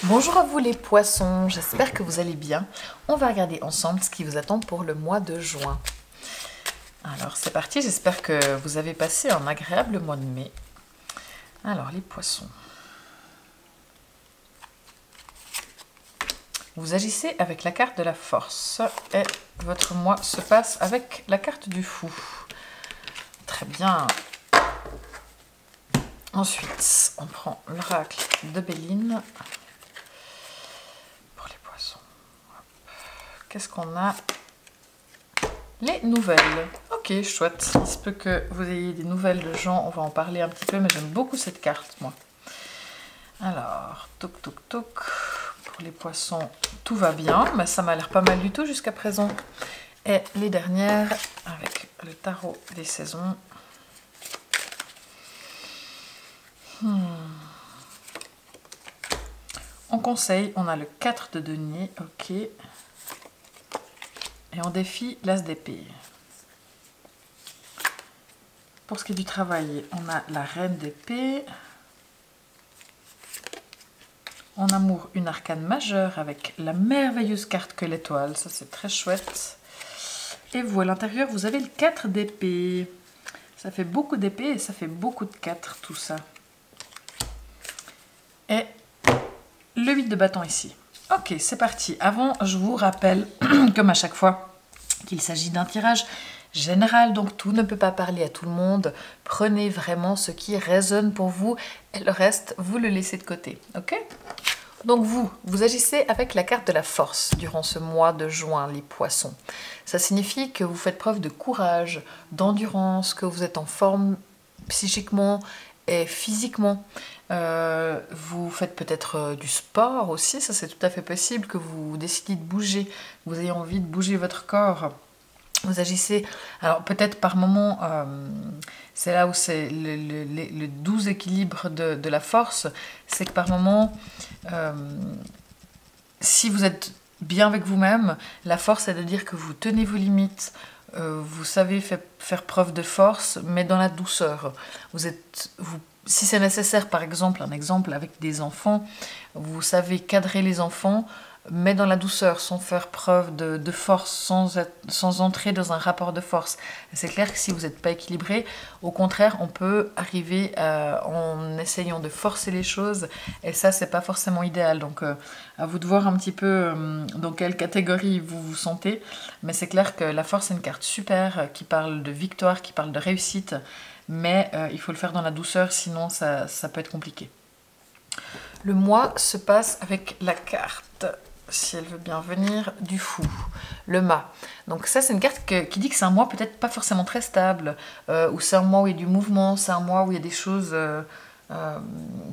Bonjour à vous les poissons, j'espère que vous allez bien. On va regarder ensemble ce qui vous attend pour le mois de juin. Alors c'est parti, j'espère que vous avez passé un agréable mois de mai. Alors les poissons. Vous agissez avec la carte de la force et votre mois se passe avec la carte du fou. Très bien. Ensuite, on prend l'oracle de Béline. Pour les poissons. Qu'est-ce qu'on a? Les nouvelles. Ok, chouette. Il se peut que vous ayez des nouvelles de gens. On va en parler un petit peu, mais j'aime beaucoup cette carte, moi. Alors, toc, toc, toc. Pour les poissons, tout va bien. Mais ça m'a l'air pas mal du tout jusqu'à présent. Et les dernières, avec le tarot des saisons. En conseil, on a le 4 de denier. Ok. Et on défie l'as d'épée. Pour ce qui est du travail, on a la reine d'épée. En amour, une arcane majeure avec la merveilleuse carte que l'étoile. Ça, c'est très chouette. Et vous, à l'intérieur, vous avez le 4 d'épée. Ça fait beaucoup d'épée et ça fait beaucoup de 4, tout ça. Et le 8 de bâton ici. Ok, c'est parti. Avant, je vous rappelle, comme à chaque fois, qu'il s'agit d'un tirage général, donc tout ne peut pas parler à tout le monde. Prenez vraiment ce qui résonne pour vous et le reste, vous le laissez de côté. Ok? Donc vous agissez avec la carte de la force durant ce mois de juin, les poissons. Ça signifie que vous faites preuve de courage, d'endurance, que vous êtes en forme psychiquement et physiquement. Vous faites peut-être du sport aussi, ça c'est tout à fait possible que vous décidiez de bouger, que vous ayez envie de bouger votre corps. Vous agissez, alors peut-être par moment, c'est là où c'est le doux équilibre de la force, c'est que par moment, si vous êtes bien avec vous-même, la force c'est de dire que vous tenez vos limites, vous savez faire preuve de force, mais dans la douceur. Si c'est nécessaire, par exemple, un exemple avec des enfants, vous savez cadrer les enfants, mais dans la douceur, sans faire preuve de force, sans entrer dans un rapport de force. C'est clair que si vous n'êtes pas équilibré, au contraire, on peut arriver en essayant de forcer les choses, et ça, c'est pas forcément idéal. Donc, à vous de voir un petit peu dans quelle catégorie vous vous sentez, mais c'est clair que la force est une carte super, qui parle de victoire, qui parle de réussite, mais il faut le faire dans la douceur, sinon ça peut être compliqué. Le mois se passe avec la carte, si elle veut bien venir, du fou, le mât. Donc ça, c'est une carte qui dit que c'est un mois peut-être pas forcément très stable, ou c'est un mois où il y a du mouvement, c'est un mois où il y a des choses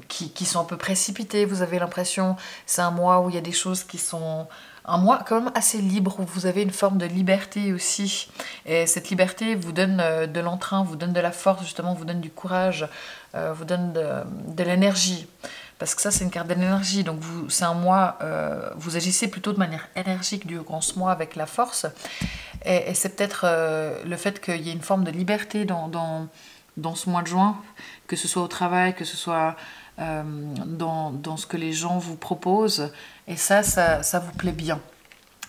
qui sont un peu précipitées, vous avez l'impression. C'est un mois où il y a des choses qui sont... Un mois quand même assez libre, où vous avez une forme de liberté aussi. Et cette liberté vous donne de l'entrain, vous donne de la force, justement, vous donne du courage, vous donne de l'énergie. Parce que ça, c'est une carte d'énergie. Donc, c'est un mois, vous agissez plutôt de manière énergique durant ce mois avec la force. Et c'est peut-être le fait qu'il y ait une forme de liberté dans ce mois de juin, que ce soit au travail, que ce soit dans ce que les gens vous proposent. Et ça vous plaît bien.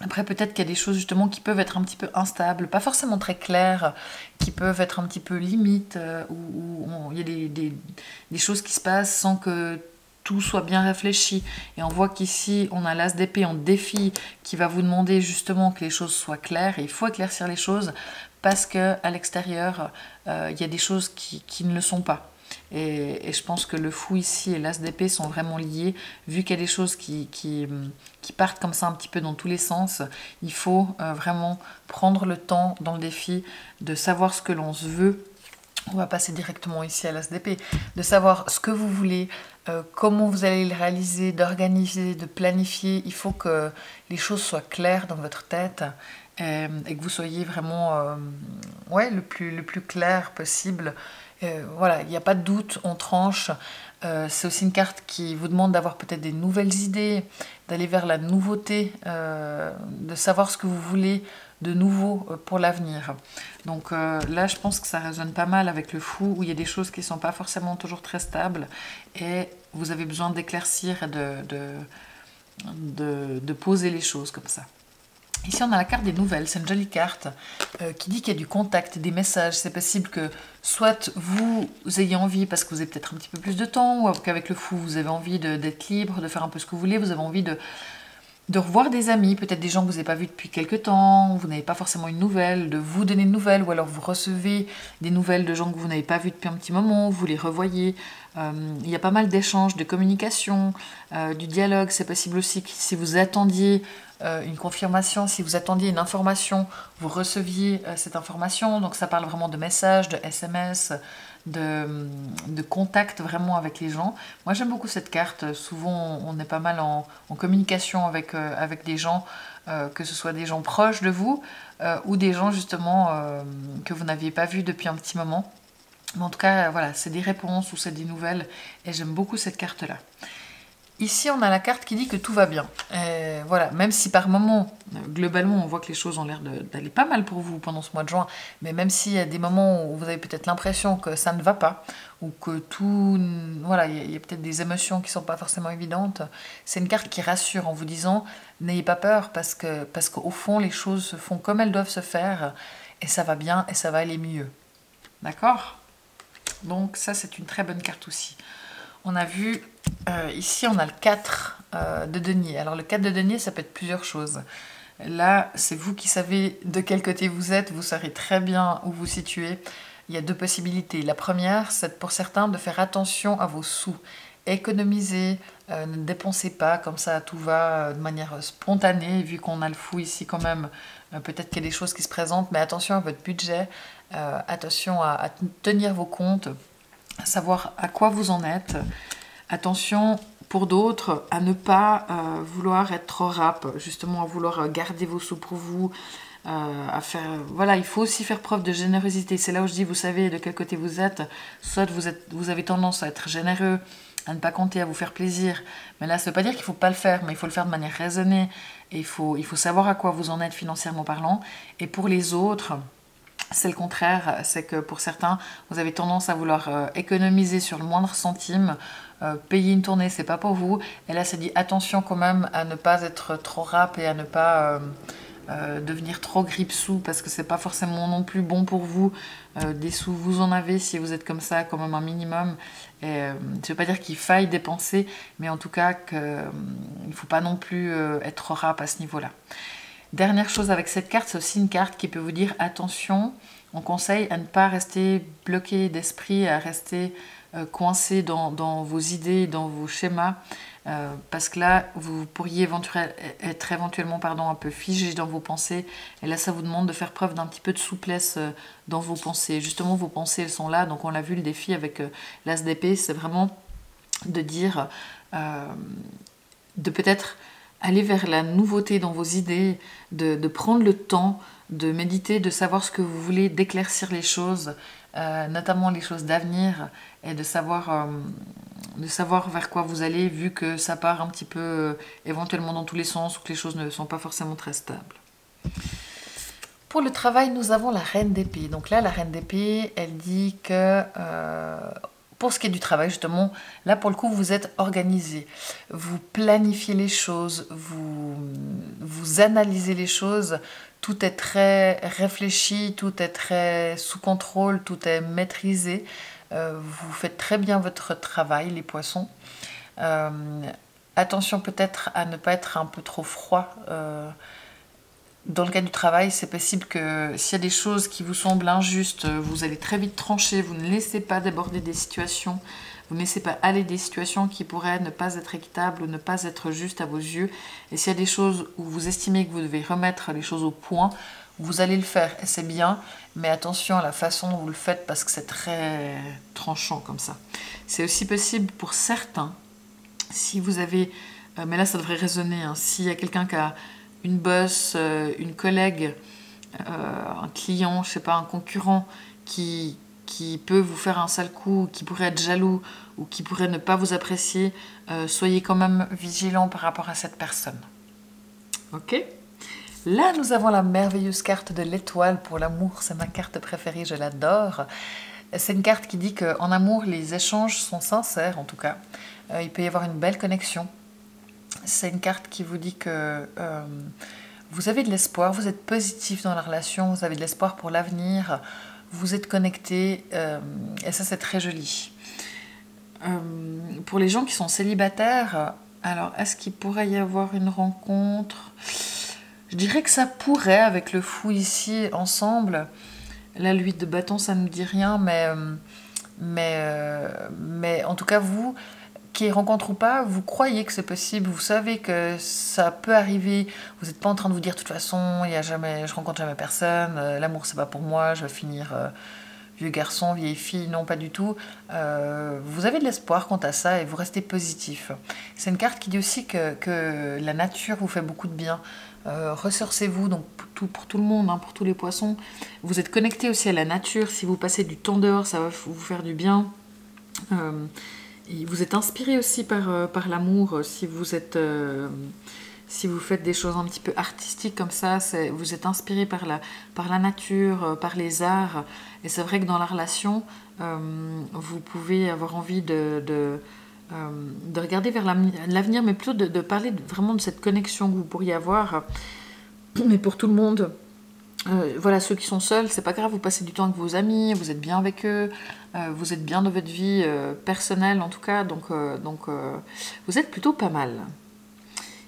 Après, peut-être qu'il y a des choses justement qui peuvent être un petit peu instables, pas forcément très claires, qui peuvent être un petit peu limites, où il y a des choses qui se passent sans que tout soit bien réfléchi. Et on voit qu'ici, on a l'as d'épée en défi qui va vous demander justement que les choses soient claires. Et il faut éclaircir les choses parce qu'à l'extérieur, il y a des choses qui ne le sont pas. Et je pense que le fou ici et l'as d'épée sont vraiment liés. Vu qu'il y a des choses qui partent comme ça un petit peu dans tous les sens, il faut vraiment prendre le temps dans le défi de savoir ce que l'on se veut. On va passer directement ici à l'as d'épée, de savoir ce que vous voulez, comment vous allez le réaliser, d'organiser, de planifier. Il faut que les choses soient claires dans votre tête et que vous soyez vraiment le plus clair possible. Voilà, il n'y a pas de doute, on tranche. C'est aussi une carte qui vous demande d'avoir peut-être des nouvelles idées, d'aller vers la nouveauté, de savoir ce que vous voulez de nouveau pour l'avenir. Donc là, je pense que ça résonne pas mal avec le fou, où il y a des choses qui ne sont pas forcément toujours très stables, et vous avez besoin d'éclaircir et de poser les choses comme ça. Ici, on a la carte des nouvelles. C'est une jolie carte qui dit qu'il y a du contact, des messages. C'est possible que soit vous ayez envie, parce que vous avez peut-être un petit peu plus de temps, ou qu'avec le fou, vous avez envie d'être libre, de faire un peu ce que vous voulez, vous avez envie de revoir des amis, peut-être des gens que vous n'avez pas vus depuis quelques temps, vous n'avez pas forcément une nouvelle, de vous donner une nouvelle, ou alors vous recevez des nouvelles de gens que vous n'avez pas vus depuis un petit moment, vous les revoyez. Il y a pas mal d'échanges, de communication, du dialogue. C'est possible aussi que si vous attendiez une confirmation, si vous attendiez une information, vous receviez cette information. Donc ça parle vraiment de messages, de SMS, de contact vraiment avec les gens. Moi j'aime beaucoup cette carte. Souvent on est pas mal en communication avec des gens, que ce soit des gens proches de vous ou des gens justement que vous n'aviez pas vus depuis un petit moment. Mais en tout cas, voilà, c'est des réponses ou c'est des nouvelles et j'aime beaucoup cette carte-là. Ici, on a la carte qui dit que tout va bien. Et voilà, même si par moment, globalement, on voit que les choses ont l'air d'aller pas mal pour vous pendant ce mois de juin, mais même s'il y a des moments où vous avez peut-être l'impression que ça ne va pas, ou que tout... Voilà, il y a peut-être des émotions qui ne sont pas forcément évidentes, c'est une carte qui rassure en vous disant « N'ayez pas peur, parce qu'au fond, les choses se font comme elles doivent se faire, et ça va bien, et ça va aller mieux. » D'accord ? Donc ça, c'est une très bonne carte aussi. On a vu, ici, on a le 4 de denier. Alors le 4 de denier, ça peut être plusieurs choses. Là, c'est vous qui savez de quel côté vous êtes, vous saurez très bien où vous situez. Il y a deux possibilités. La première, c'est pour certains de faire attention à vos sous. Économisez, ne dépensez pas comme ça, tout va de manière spontanée, vu qu'on a le fou ici quand même. Peut-être qu'il y a des choses qui se présentent, mais attention à votre budget, attention à tenir vos comptes, à savoir à quoi vous en êtes. Attention pour d'autres à ne pas vouloir être trop rap, justement à vouloir garder vos sous pour vous, à faire... Voilà, il faut aussi faire preuve de générosité. C'est là où je dis, vous savez de quel côté vous êtes. Soit vous avez tendance à être généreux, à ne pas compter, à vous faire plaisir. Mais là, ça ne veut pas dire qu'il ne faut pas le faire, mais il faut le faire de manière raisonnée. Et il faut savoir à quoi vous en êtes financièrement parlant. Et pour les autres... C'est le contraire, c'est que pour certains, vous avez tendance à vouloir économiser sur le moindre centime, payer une tournée, c'est pas pour vous. Et là, ça dit attention quand même à ne pas être trop rap et à ne pas devenir trop grippe-sous, parce que c'est pas forcément non plus bon pour vous. Des sous, vous en avez si vous êtes comme ça, quand même un minimum. Et, je veux pas dire qu'il faille dépenser, mais en tout cas qu'il ne faut pas non plus être trop rap à ce niveau-là. Dernière chose avec cette carte, c'est aussi une carte qui peut vous dire attention, on conseille à ne pas rester bloqué d'esprit, à rester coincé dans vos idées, dans vos schémas, parce que là, vous pourriez être éventuellement un peu figé dans vos pensées, et là, ça vous demande de faire preuve d'un petit peu de souplesse dans vos pensées. Justement, vos pensées, elles sont là, donc on l'a vu, le défi avec l'As d'épée, c'est vraiment de dire, de peut-être... aller vers la nouveauté dans vos idées, de prendre le temps de méditer, de savoir ce que vous voulez, d'éclaircir les choses, notamment les choses d'avenir, et de savoir vers quoi vous allez, vu que ça part un petit peu éventuellement dans tous les sens, ou que les choses ne sont pas forcément très stables. Pour le travail, nous avons la reine d'épée. Donc là, la reine d'épée, elle dit que... pour ce qui est du travail, justement, là, pour le coup, vous êtes organisé. Vous planifiez les choses, vous analysez les choses. Tout est très réfléchi, tout est très sous contrôle, tout est maîtrisé. Vous faites très bien votre travail, les poissons. Attention peut-être à ne pas être un peu trop froid. Dans le cas du travail, c'est possible que s'il y a des choses qui vous semblent injustes, vous allez très vite trancher, vous ne laissez pas déborder des situations, vous ne laissez pas aller des situations qui pourraient ne pas être équitables ou ne pas être justes à vos yeux. Et s'il y a des choses où vous estimez que vous devez remettre les choses au point, vous allez le faire et c'est bien, mais attention à la façon dont vous le faites parce que c'est très tranchant comme ça. C'est aussi possible pour certains, si vous avez, mais là ça devrait résonner, hein, s'il y a quelqu'un qui a une boss, une collègue, un client, je sais pas, un concurrent qui peut vous faire un sale coup, qui pourrait être jaloux ou qui pourrait ne pas vous apprécier, soyez quand même vigilant par rapport à cette personne. Ok ? Là, nous avons la merveilleuse carte de l'étoile pour l'amour. C'est ma carte préférée, je l'adore. C'est une carte qui dit qu'en amour, les échanges sont sincères, en tout cas. Il peut y avoir une belle connexion. C'est une carte qui vous dit que vous avez de l'espoir, vous êtes positif dans la relation, vous avez de l'espoir pour l'avenir, vous êtes connecté, et ça c'est très joli. Pour les gens qui sont célibataires, alors est-ce qu'il pourrait y avoir une rencontre? Je dirais que ça pourrait, avec le fou ici, ensemble. Là, l'huile de bâton, ça ne me dit rien, mais en tout cas, vous, qui rencontre ou pas, vous croyez que c'est possible, vous savez que ça peut arriver, vous n'êtes pas en train de vous dire de toute façon, il y a jamais, je rencontre jamais personne, l'amour c'est pas pour moi, je vais finir vieux garçon, vieille fille, non pas du tout. Vous avez de l'espoir quant à ça et vous restez positif. C'est une carte qui dit aussi que la nature vous fait beaucoup de bien. Ressourcez-vous, donc pour tout le monde, hein, pour tous les poissons. Vous êtes connecté aussi à la nature, si vous passez du temps dehors, ça va vous faire du bien. Et vous êtes inspiré aussi par l'amour, si vous faites des choses un petit peu artistiques comme ça, vous êtes inspiré par la nature, par les arts. Et c'est vrai que dans la relation, vous pouvez avoir envie de regarder vers l'avenir, mais plutôt de parler vraiment de cette connexion que vous pourriez avoir. Mais pour tout le monde, voilà, ceux qui sont seuls, c'est pas grave, vous passez du temps avec vos amis, vous êtes bien avec eux, vous êtes bien dans votre vie personnelle en tout cas, donc vous êtes plutôt pas mal.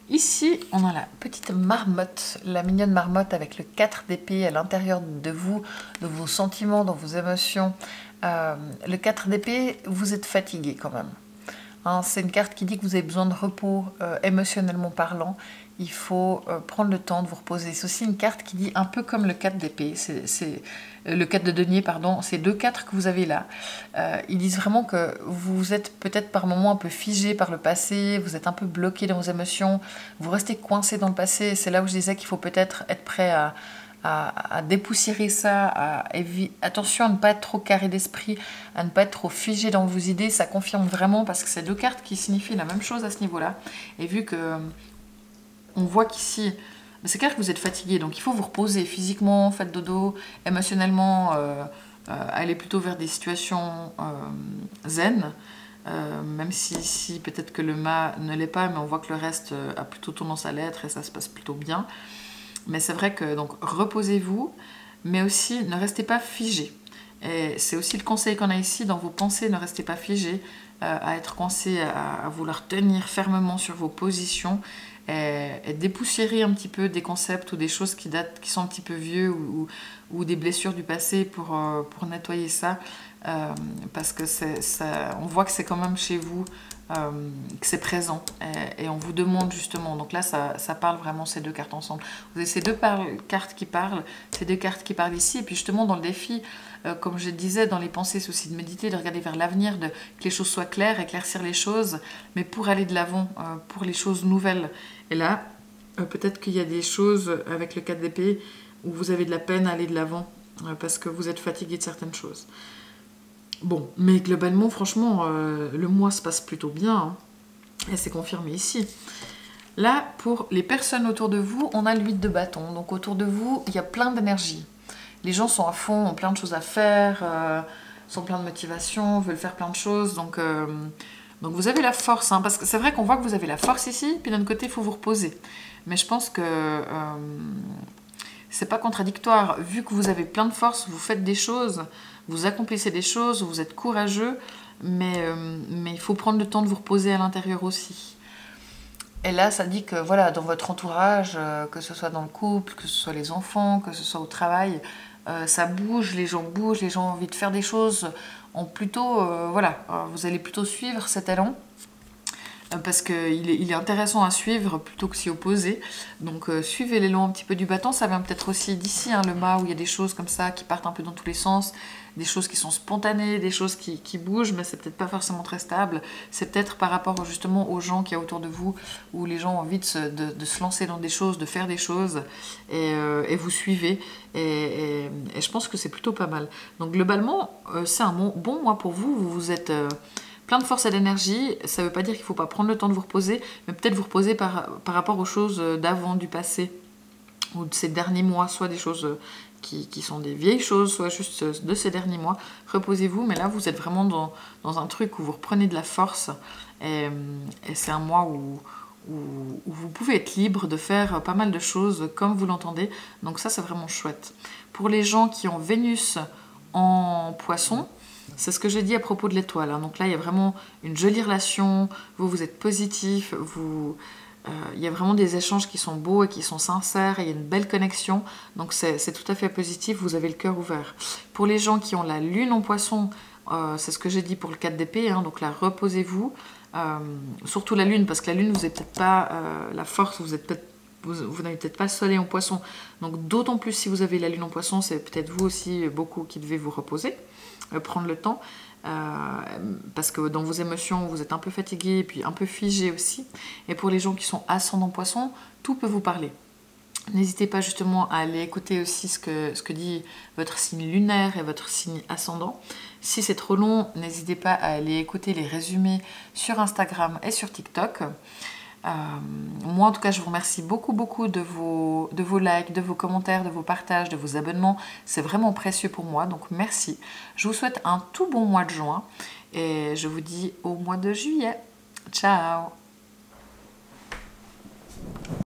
Ici, on a la petite marmotte, la mignonne marmotte avec le 4 d'épée à l'intérieur de vous, de vos sentiments, de vos émotions. Le 4 d'épée, vous êtes fatigué quand même. Hein, c'est une carte qui dit que vous avez besoin de repos émotionnellement parlant. Il faut prendre le temps de vous reposer. C'est aussi une carte qui dit un peu comme le 4 d'épée, c'est le 4 de denier, pardon, c'est 2 4 que vous avez là. Ils disent vraiment que vous êtes peut-être par moments un peu figé par le passé, vous êtes un peu bloqué dans vos émotions, vous restez coincé dans le passé. C'est là où je disais qu'il faut peut-être être prêt à dépoussiérer ça, attention à ne pas être trop carré d'esprit, à ne pas être trop figé dans vos idées. Ça confirme vraiment parce que c'est 2 cartes qui signifient la même chose à ce niveau-là. Et vu que on voit qu'ici, c'est clair que vous êtes fatigué, donc il faut vous reposer physiquement, faites dodo, émotionnellement, aller plutôt vers des situations zen, même si peut-être que le mât ne l'est pas, mais on voit que le reste a plutôt tendance à l'être et ça se passe plutôt bien. Mais c'est vrai que donc reposez-vous, mais aussi ne restez pas figé. Et c'est aussi le conseil qu'on a ici, dans vos pensées, ne restez pas figé, à être coincé, à vouloir tenir fermement sur vos positions et dépoussiérer un petit peu des concepts ou des choses qui sont un petit peu vieux ou des blessures du passé pour nettoyer ça, parce que on voit que c'est quand même chez vous, que c'est présent et on vous demande justement, donc là ça parle vraiment ces 2 cartes ensemble. Vous avez ces 2 cartes qui parlent, ces 2 cartes qui parlent ici, et puis justement dans le défi, comme je disais, dans les pensées, c'est aussi de méditer, de regarder vers l'avenir, que les choses soient claires, éclaircir les choses, mais pour aller de l'avant, pour les choses nouvelles. Et là, peut-être qu'il y a des choses avec le 4 d'épée où vous avez de la peine à aller de l'avant, parce que vous êtes fatigué de certaines choses. Bon, mais globalement, franchement, le mois se passe plutôt bien, hein, et c'est confirmé ici. Là, pour les personnes autour de vous, on a l'huile de bâton. Donc autour de vous, il y a plein d'énergie. Les gens sont à fond, ont plein de choses à faire, sont plein de motivation, veulent faire plein de choses. Donc vous avez la force, hein, parce que c'est vrai qu'on voit que vous avez la force ici, puis d'un autre côté, il faut vous reposer. Mais je pense que c'est pas contradictoire. Vu que vous avez plein de force, vous faites des choses, vous accomplissez des choses, vous êtes courageux, mais il faut prendre le temps de vous reposer à l'intérieur aussi. Et là, ça dit que voilà, dans votre entourage, que ce soit dans le couple, que ce soit les enfants, que ce soit au travail, ça bouge, les gens bougent, les gens ont envie de faire des choses, vous allez plutôt suivre cet élan, parce qu'il est intéressant à suivre plutôt que s'y opposer. Donc suivez l'élan un petit peu du bâton, ça vient peut-être aussi d'ici, hein, le mât, où il y a des choses comme ça qui partent un peu dans tous les sens, des choses qui sont spontanées, des choses qui bougent, mais c'est peut-être pas forcément très stable. C'est peut-être par rapport justement aux gens qu'il y a autour de vous, où les gens ont envie de se lancer dans des choses, de faire des choses, et vous suivez. Et je pense que c'est plutôt pas mal. Donc globalement, c'est un bon mois pour vous. Vous êtes plein de force et d'énergie. Ça ne veut pas dire qu'il ne faut pas prendre le temps de vous reposer, mais peut-être vous reposer par rapport aux choses d'avant, du passé, ou de ces derniers mois, soit des choses qui sont des vieilles choses, soit juste de ces derniers mois. Reposez-vous, mais là vous êtes vraiment dans un truc où vous reprenez de la force, et c'est un mois où où vous pouvez être libre de faire pas mal de choses comme vous l'entendez. Donc ça, c'est vraiment chouette. Pour les gens qui ont Vénus en Poisson, c'est ce que j'ai dit à propos de l'étoile. Hein. Donc là, il y a vraiment une jolie relation, vous êtes positif, il y a vraiment des échanges qui sont beaux et qui sont sincères, et il y a une belle connexion, donc c'est tout à fait positif, vous avez le cœur ouvert. Pour les gens qui ont la lune en Poisson, c'est ce que j'ai dit pour le 4 d'épée, hein, donc là, reposez-vous, surtout la lune, parce que la lune, vous n'avez peut-être pas la force, vous n'avez peut-être pas le soleil en Poisson, donc d'autant plus si vous avez la lune en Poisson, c'est peut-être vous aussi beaucoup qui devez vous reposer, prendre le temps, parce que dans vos émotions, vous êtes un peu fatigué et puis un peu figé aussi. Et pour les gens qui sont ascendant Poisson, tout peut vous parler. N'hésitez pas justement à aller écouter aussi ce que dit votre signe lunaire et votre signe ascendant. Si c'est trop long, n'hésitez pas à aller écouter les résumés sur Instagram et sur TikTok. Moi en tout cas je vous remercie beaucoup de vos likes, de vos commentaires, de vos partages, de vos abonnements, c'est vraiment précieux pour moi, donc merci. Je vous souhaite un tout bon mois de juin et je vous dis au mois de juillet. Ciao!